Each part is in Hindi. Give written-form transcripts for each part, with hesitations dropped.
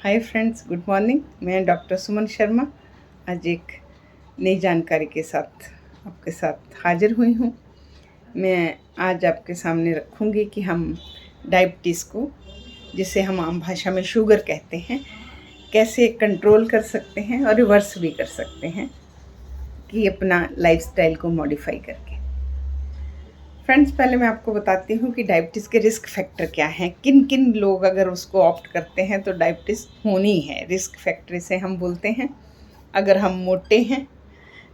Hi friends, good morning. मैं डॉक्टर सुमन शर्मा आज एक नई जानकारी के साथ आपके साथ हाजिर हुई हूँ। मैं आज आपके सामने रखूँगी कि हम डायबिटीज़ को, जिसे हम आम भाषा में शुगर कहते हैं, कैसे कंट्रोल कर सकते हैं और रिवर्स भी कर सकते हैं कि अपना लाइफस्टाइल को मॉडिफाई करके। फ्रेंड्स, पहले मैं आपको बताती हूँ कि डायबिटीज़ के रिस्क फैक्टर क्या हैं। किन किन लोग अगर उसको ऑप्ट करते हैं तो डायबिटीज़ होनी है। रिस्क फैक्टर इसे हम बोलते हैं। अगर हम मोटे हैं,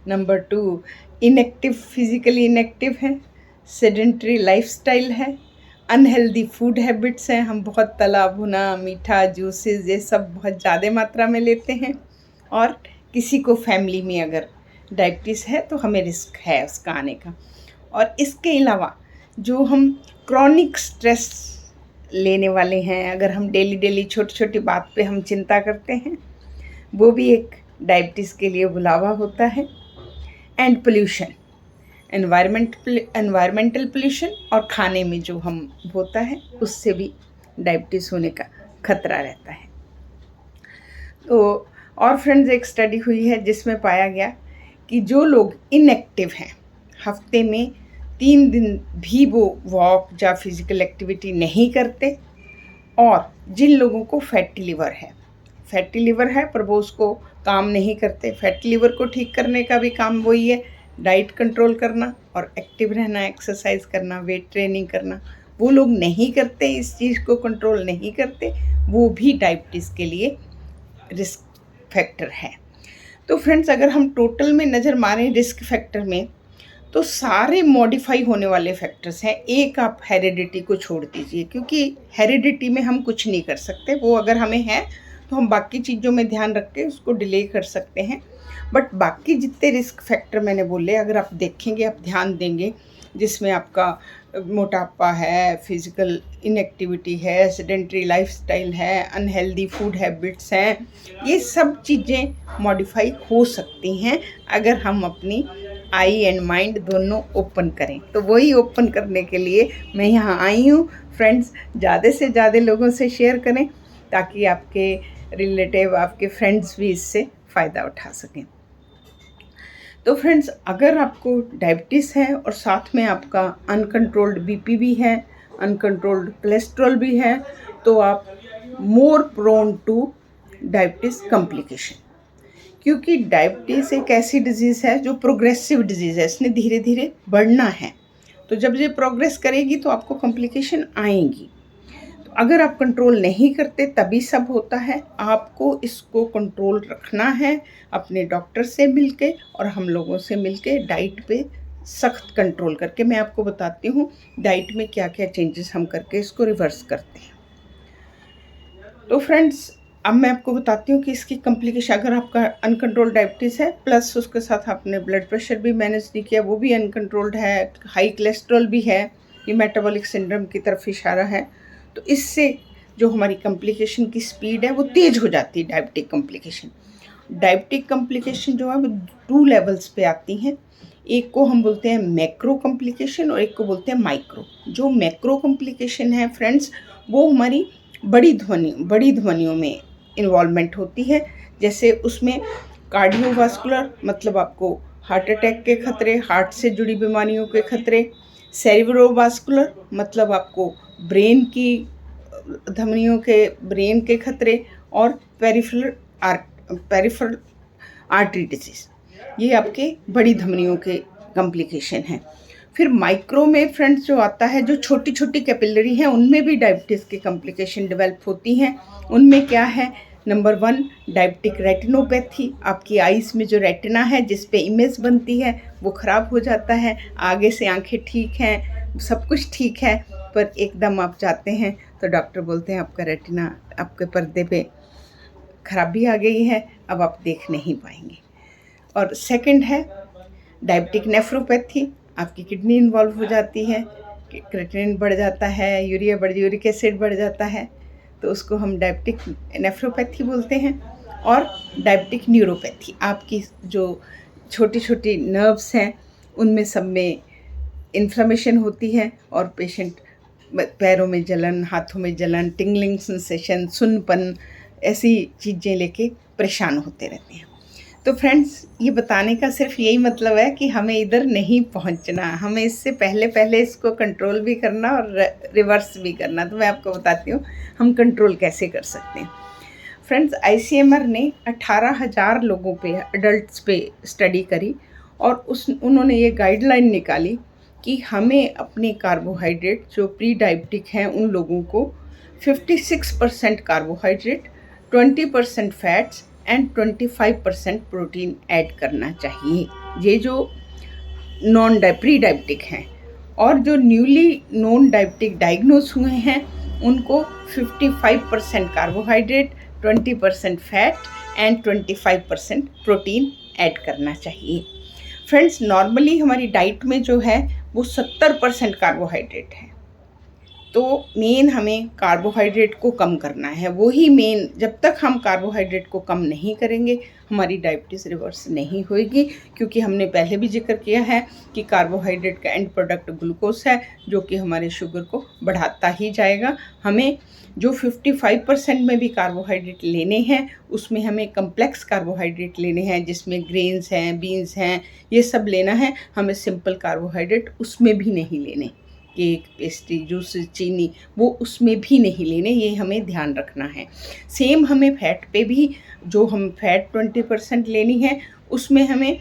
नंबर 2 इनएक्टिव, फिजिकली इनएक्टिव हैं, सेडेंटरी लाइफस्टाइल है, अनहेल्दी फूड हैबिट्स हैं, हम बहुत तला भुना मीठा जूसेस ये सब बहुत ज़्यादा मात्रा में लेते हैं, और किसी को फैमिली में अगर डायबिटीज़ है तो हमें रिस्क है उसका आने का। और इसके अलावा जो हम क्रॉनिक स्ट्रेस लेने वाले हैं, अगर हम डेली छोटी छोटी बात पे हम चिंता करते हैं, वो भी एक डायबिटीज़ के लिए बुलावा होता है। एंड पोल्यूशन, एनवायरमेंटल पोल्यूशन और खाने में जो हम होता है उससे भी डायबिटीज़ होने का खतरा रहता है। तो और फ्रेंड्स, एक स्टडी हुई है जिसमें पाया गया कि जो लोग इनएक्टिव हैं, हफ्ते में 3 दिन भी वो वॉक या फिज़िकल एक्टिविटी नहीं करते, और जिन लोगों को फैटी लिवर है पर वो उसको काम नहीं करते। फैटी लिवर को ठीक करने का भी काम वही है, डाइट कंट्रोल करना और एक्टिव रहना, एक्सरसाइज करना, वेट ट्रेनिंग करना। वो लोग नहीं करते, इस चीज़ को कंट्रोल नहीं करते, वो भी डायबिटीज़ के लिए रिस्क फैक्टर है। तो फ्रेंड्स, अगर हम टोटल में नज़र मारें रिस्क फैक्टर में, तो सारे मॉडिफाई होने वाले फैक्टर्स हैं। एक आप हेरिडिटी को छोड़ दीजिए, क्योंकि हेरिडिटी में हम कुछ नहीं कर सकते। वो अगर हमें है तो हम बाकी चीज़ों में ध्यान रख के उसको डिले कर सकते हैं। बट बाकी जितने रिस्क फैक्टर मैंने बोले, अगर आप देखेंगे, आप ध्यान देंगे, जिसमें आपका मोटापा है, फिज़िकल इनएक्टिविटी है, सेडेंटरी लाइफस्टाइल है, अनहेल्दी फूड हैबिट्स हैं, ये सब चीज़ें मॉडिफाई हो सकती हैं अगर हम अपनी आई एंड माइंड दोनों ओपन करें। तो वही ओपन करने के लिए मैं यहाँ आई हूँ। फ्रेंड्स, ज़्यादा से ज़्यादा लोगों से शेयर करें ताकि आपके रिलेटिव, आपके फ्रेंड्स भी इससे फ़ायदा उठा सकें। तो फ्रेंड्स, अगर आपको डायबिटीज़ है और साथ में आपका अनकंट्रोल्ड बीपी भी है, अनकंट्रोल्ड कोलेस्ट्रॉल भी है, तो आप more prone to diabetes complication. क्योंकि डायबिटीज़ एक ऐसी डिज़ीज़ है जो प्रोग्रेसिव डिज़ीज़ है, इसने धीरे धीरे बढ़ना है। तो जब ये प्रोग्रेस करेगी तो आपको कॉम्प्लिकेशन आएंगी। तो अगर आप कंट्रोल नहीं करते तभी सब होता है। आपको इसको कंट्रोल रखना है अपने डॉक्टर से मिलके और हम लोगों से मिलके, डाइट पे सख्त कंट्रोल करके। मैं आपको बताती हूँ डाइट में क्या क्या चेंजेस हम करके इसको रिवर्स करते हैं। तो फ्रेंड्स, अब मैं आपको बताती हूँ कि इसकी कॉम्प्लिकेशन, अगर आपका अनकंट्रोल्ड डायबिटीज़ है प्लस उसके साथ आपने ब्लड प्रेशर भी मैनेज नहीं किया, वो भी अनकंट्रोल्ड है, हाई कोलेस्ट्रॉल भी है, ये मेटाबॉलिक सिंड्रोम की तरफ इशारा है, तो इससे जो हमारी कॉम्प्लिकेशन की स्पीड है वो तेज़ हो जाती है। डायबिटिक कॉम्प्लिकेशन जो है वो 2 लेवल्स पे आती हैं। एक को हम बोलते हैं मैक्रो कॉम्प्लिकेशन और एक को बोलते हैं माइक्रो। जो मैक्रो कॉम्प्लिकेशन है फ्रेंड्स, वो हमारी बड़ी ध्वनियों में इन्वॉल्वमेंट होती है। जैसे उसमें कार्डियोवास्कुलर, मतलब आपको हार्ट अटैक के खतरे, हार्ट से जुड़ी बीमारियों के खतरे, सेरेब्रोवास्कुलर, मतलब आपको ब्रेन के खतरे, और पेरिफेरल आर्टरी डिजीज़, ये आपके बड़ी धमनियों के कॉम्प्लिकेशन हैं। फिर माइक्रो में फ्रेंड्स जो आता है, जो छोटी छोटी कैपिलरी हैं, उनमें भी डायबिटीज़ की कॉम्प्लिकेशन डेवलप होती हैं। उनमें क्या है, नंबर 1 डायबिटिक रेटिनोपैथी, आपकी आइज़ में जो रेटिना है जिस पे इमेज बनती है वो ख़राब हो जाता है। आगे से आंखें ठीक हैं, सब कुछ ठीक है, पर एकदम आप जाते हैं तो डॉक्टर बोलते हैं आपका रेटिना, आपके पर्दे पे खराबी आ गई है, अब आप देख नहीं पाएंगे। और सेकंड है डायबिटिक नेफ्रोपैथी, आपकी किडनी इन्वॉल्व हो जाती है, क्रिएटिनिन बढ़ जाता है, यूरिक एसिड बढ़ जाता है, तो उसको हम डायबिटिक नेफ्रोपैथी बोलते हैं। और डायबिटिक न्यूरोपैथी, आपकी जो छोटी छोटी नर्व्स हैं उनमें सब में इन्फ्लेमेशन होती है और पेशेंट पैरों में जलन, हाथों में जलन, टिंगलिंग सेंसेशन, सुन्नपन, ऐसी चीज़ें लेके परेशान होते रहते हैं। तो फ्रेंड्स, ये बताने का सिर्फ यही मतलब है कि हमें इधर नहीं पहुंचना, हमें इससे पहले पहले इसको कंट्रोल भी करना और रिवर्स भी करना। तो मैं आपको बताती हूँ हम कंट्रोल कैसे कर सकते हैं। फ्रेंड्स, आईसीएमआर ने 18,000 लोगों पे, अडल्ट्स पे स्टडी करी और उन्होंने ये गाइडलाइन निकाली कि हमें अपने कार्बोहाइड्रेट जो प्री डायबिटिक हैं उन लोगों को 56% carbohydrate, 20% fats and 25% protein add करना चाहिए, ये जो प्री डायबिटिक हैं। और जो न्यूली नॉन डायबिटिक डायग्नोज हुए हैं उनको 55% carbohydrate, 20% fat and 25% protein add करना चाहिए। फ्रेंड्स, नॉर्मली हमारी डाइट में जो है वो 70% कार्बोहाइड्रेट है, तो मेन हमें कार्बोहाइड्रेट को कम करना है। वही मेन, जब तक हम कार्बोहाइड्रेट को कम नहीं करेंगे हमारी डायबिटीज़ रिवर्स नहीं होएगी, क्योंकि हमने पहले भी जिक्र किया है कि कार्बोहाइड्रेट का एंड प्रोडक्ट ग्लूकोज है जो कि हमारे शुगर को बढ़ाता ही जाएगा। हमें जो 55% में भी कार्बोहाइड्रेट लेने हैं उसमें हमें कम्प्लेक्स कार्बोहाइड्रेट लेने हैं, जिसमें ग्रेन्स हैं, बीन्स हैं, ये सब लेना है। हमें सिंपल कार्बोहाइड्रेट उसमें भी नहीं लेने, केक, पेस्ट्री, जूस, चीनी, वो उसमें भी नहीं लेने, ये हमें ध्यान रखना है। सेम हमें फैट पे भी, जो हम फैट 20% लेनी है उसमें हमें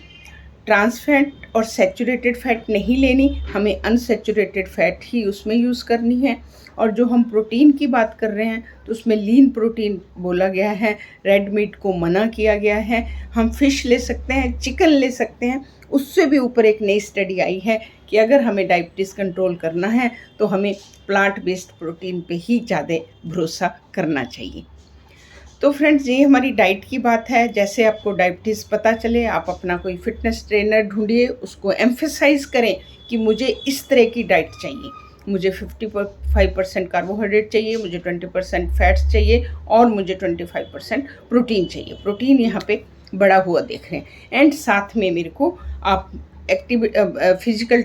ट्रांस फैट और सैचुरेटेड फैट नहीं लेनी, हमें अनसैचुरेटेड फैट ही उसमें यूज़ करनी है। और जो हम प्रोटीन की बात कर रहे हैं तो उसमें लीन प्रोटीन बोला गया है, रेड मीट को मना किया गया है। हम फ़िश ले सकते हैं, चिकन ले सकते हैं। उससे भी ऊपर एक नई स्टडी आई है कि अगर हमें डायबिटीज़ कंट्रोल करना है तो हमें प्लांट बेस्ड प्रोटीन पे ही ज़्यादा भरोसा करना चाहिए। तो फ्रेंड्स, ये हमारी डाइट की बात है। जैसे आपको डायबिटीज़ पता चले, आप अपना कोई फिटनेस ट्रेनर ढूंढिए, उसको एम्फेसाइज़ करें कि मुझे इस तरह की डाइट चाहिए, मुझे 55% कार्बोहाइड्रेट चाहिए, मुझे 20% फैट्स चाहिए और मुझे 25% प्रोटीन चाहिए। प्रोटीन यहाँ पे बड़ा हुआ देख रहे हैं। एंड साथ में मेरे को आप फिजिकल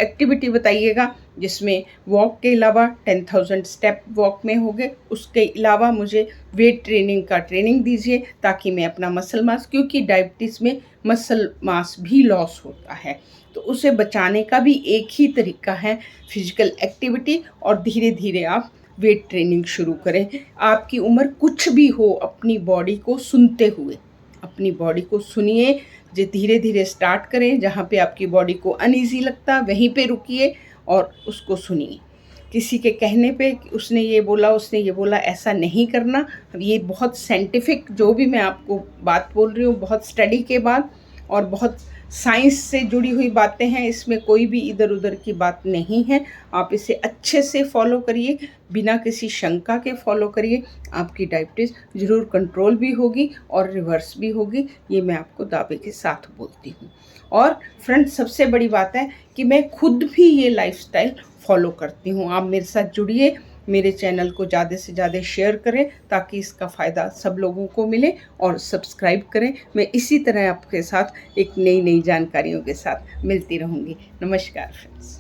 एक्टिविटी बताइएगा, जिसमें वॉक के अलावा 10,000 स्टेप वॉक में हो गए, उसके अलावा मुझे वेट ट्रेनिंग का ट्रेनिंग दीजिए ताकि मैं अपना मसल मास, क्योंकि डायबिटीज़ में मसल मास भी लॉस होता है, तो उसे बचाने का भी एक ही तरीका है फिजिकल एक्टिविटी। और धीरे धीरे आप वेट ट्रेनिंग शुरू करें। आपकी उम्र कुछ भी हो, अपनी बॉडी को सुनते हुए, अपनी बॉडी को सुनिए, जो धीरे धीरे स्टार्ट करें। जहाँ पे आपकी बॉडी को अनईजी लगता वहीं पे रुकिए और उसको सुनिए। किसी के कहने पे उसने ये बोला, ऐसा नहीं करना। ये बहुत साइंटिफिक, जो भी मैं आपको बात बोल रही हूँ, बहुत स्टडी के बाद और बहुत साइंस से जुड़ी हुई बातें हैं, इसमें कोई भी इधर उधर की बात नहीं है। आप इसे अच्छे से फॉलो करिए, बिना किसी शंका के फॉलो करिए। आपकी डायबिटीज़ ज़रूर कंट्रोल भी होगी और रिवर्स भी होगी, ये मैं आपको दावे के साथ बोलती हूँ। और फ्रेंड्स, सबसे बड़ी बात है कि मैं खुद भी ये लाइफस्टाइल फॉलो करती हूँ। आप मेरे साथ जुड़िए, मेरे चैनल को ज़्यादा से ज़्यादा शेयर करें ताकि इसका फ़ायदा सब लोगों को मिले, और सब्सक्राइब करें। मैं इसी तरह आपके साथ एक नई जानकारियों के साथ मिलती रहूँगी। नमस्कार फ्रेंड्स।